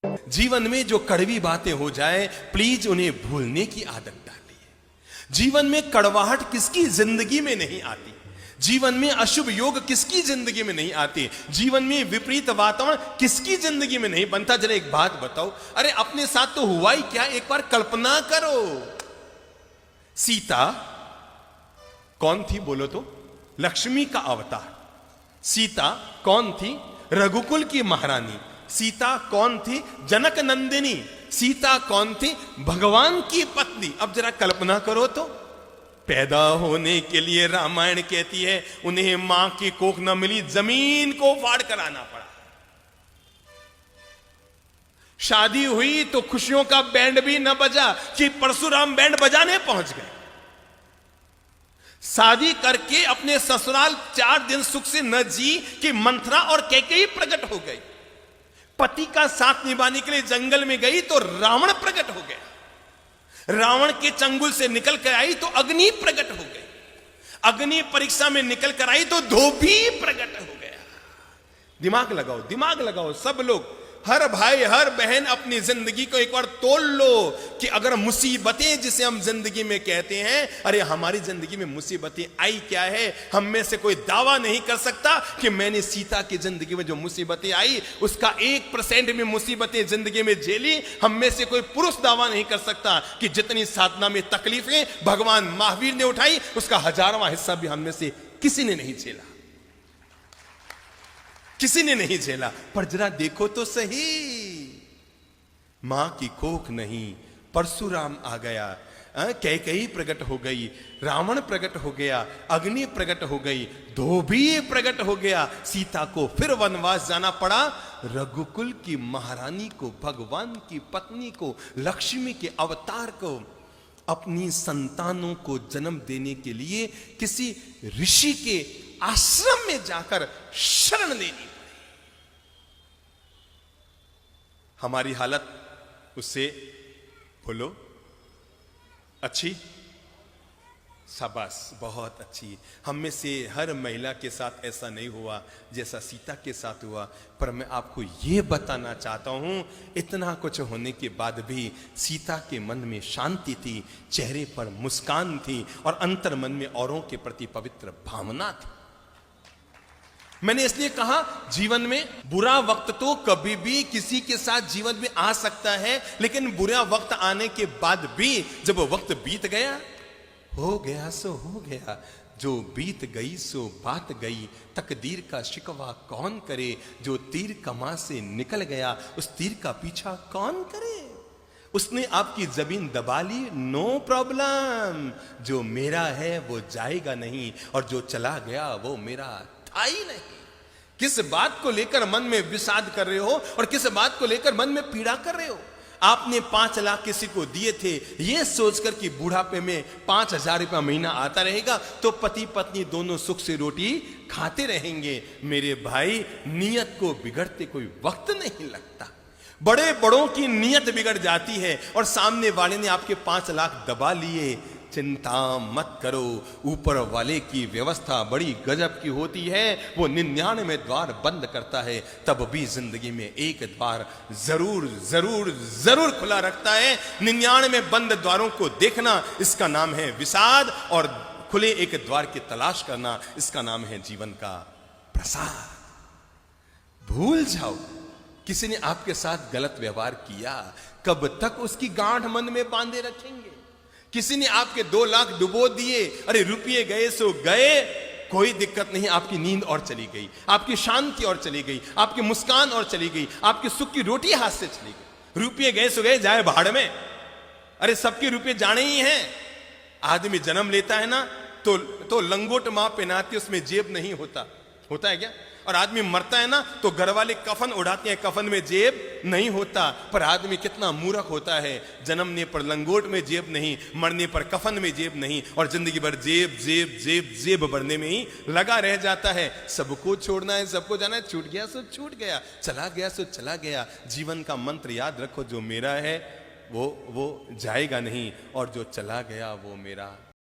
जीवन में जो कड़वी बातें हो जाए, प्लीज उन्हें भूलने की आदत डालिए। जीवन में कड़वाहट किसकी जिंदगी में नहीं आती, जीवन में अशुभ योग किसकी जिंदगी में नहीं आते, जीवन में विपरीत वातावरण किसकी जिंदगी में नहीं बनता। जरा एक बात बताओ, अरे अपने साथ तो हुआ ही क्या, एक बार कल्पना करो। सीता कौन थी बोलो तो? लक्ष्मी का अवतार। सीता कौन थी? रघुकुल की महारानी। सीता कौन थी? जनक नंदिनी। सीता कौन थी? भगवान की पत्नी। अब जरा कल्पना करो तो, पैदा होने के लिए रामायण कहती है उन्हें मां की कोख न मिली, जमीन को फाड़ कर आना पड़ा। शादी हुई तो खुशियों का बैंड भी न बजा कि परशुराम बैंड बजाने पहुंच गए। शादी करके अपने ससुराल 4 दिन सुख से न जी कि मंथरा और कैकेयी प्रकट हो गई। पति का साथ निभाने के लिए जंगल में गई तो रावण प्रकट हो गया। रावण के चंगुल से निकल कर आई तो अग्नि प्रकट हो गई। अग्नि परीक्षा में निकल कर आई तो धोबी प्रकट हो गया। दिमाग लगाओ, दिमाग लगाओ सब लोग, हर भाई हर बहन अपनी जिंदगी को एक बार तोल लो कि अगर मुसीबतें जिसे हम जिंदगी में कहते हैं, अरे हमारी जिंदगी में मुसीबतें आई क्या है। हम में से कोई दावा नहीं कर सकता कि मैंने सीता की जिंदगी में जो मुसीबतें आई उसका 1% में मुसीबतें जिंदगी में झेली। हम में से कोई पुरुष दावा नहीं कर सकता कि जितनी साधना में तकलीफें भगवान महावीर ने उठाई उसका 1000वां हिस्सा भी हम में से किसी ने नहीं झेला, किसी ने नहीं झेला। पर जरा देखो तो सही, मां की कोख नहीं, परशुराम आ गया, कैकेयी प्रकट हो गई, रावण प्रकट हो गया, अग्नि प्रकट हो गई, धोबी प्रकट हो गया। सीता को फिर वनवास जाना पड़ा। रघुकुल की महारानी को, भगवान की पत्नी को, लक्ष्मी के अवतार को अपनी संतानों को जन्म देने के लिए किसी ऋषि के आश्रम में जाकर शरण लेनी पड़ी। हमारी हालत उससे बोलो अच्छी? शाबाश, बहुत अच्छी। हम में से हर महिला के साथ ऐसा नहीं हुआ जैसा सीता के साथ हुआ। पर मैं आपको यह बताना चाहता हूं, इतना कुछ होने के बाद भी सीता के मन में शांति थी, चेहरे पर मुस्कान थी और अंतर मन में औरों के प्रति पवित्र भावना थी। मैंने इसलिए कहा, जीवन में बुरा वक्त तो कभी भी किसी के साथ जीवन में आ सकता है, लेकिन बुरा वक्त आने के बाद भी जब वो वक्त बीत गया, हो गया सो हो गया, जो बीत गई सो बात गई, तकदीर का शिकवा कौन करे, जो तीर कमा से निकल गया उस तीर का पीछा कौन करे। उसने आपकी जमीन दबा ली, नो प्रॉब्लम, जो मेरा है वो जाएगा नहीं और जो चला गया वो मेरा था ही नहीं। किस बात को लेकर मन में विषाद कर रहे हो और किस बात को लेकर मन में पीड़ा कर रहे हो। आपने 5 लाख किसी को दिए थे ये सोचकर कि बुढ़ापे में 5000 रुपया महीना आता रहेगा तो पति पत्नी दोनों सुख से रोटी खाते रहेंगे। मेरे भाई, नियत को बिगड़ते कोई वक्त नहीं लगता। बड़े बड़ों की नियत बिगड़ जाती है और सामने वाले ने आपके 5 लाख दबा लिए। चिंता मत करो, ऊपर वाले की व्यवस्था बड़ी गजब की होती है। वो 99 द्वार बंद करता है, तब भी जिंदगी में एक द्वार जरूर जरूर जरूर खुला रखता है। 99 बंद द्वारों को देखना, इसका नाम है विषाद, और खुले एक द्वार की तलाश करना, इसका नाम है जीवन का प्रसाद। भूल जाओ, किसी ने आपके साथ गलत व्यवहार किया, कब तक उसकी गांठ मन में बांधे रखेंगे। किसी ने आपके 2 लाख डुबो दिए, अरे रुपये गए सो गए, कोई दिक्कत नहीं, आपकी नींद और चली गई, आपकी शांति और चली गई, आपकी मुस्कान और चली गई, आपकी सुख की रोटी हाथ से चली गई। रुपये गए सो गए, जाए भाड़ में। अरे सबके रुपये जाने ही हैं। आदमी जन्म लेता है ना तो लंगोट मां पहनाती, उसमें जेब नहीं होता, होता है क्या? और आदमी मरता है ना तो घर वाले कफन उड़ाते हैं, कफन में जेब नहीं होता। पर आदमी कितना मूर्ख होता है, जन्मने पर लंगोट में जेब नहीं, मरने पर कफन में जेब नहीं, और जिंदगी भर जेब जेब जेब जेब भरने में ही लगा रह जाता है। सबको छोड़ना है, सबको जाना है, छूट गया सो छूट गया, चला गया सो चला गया। जीवन का मंत्र याद रखो, जो मेरा है वो जाएगा नहीं और जो चला गया वो मेरा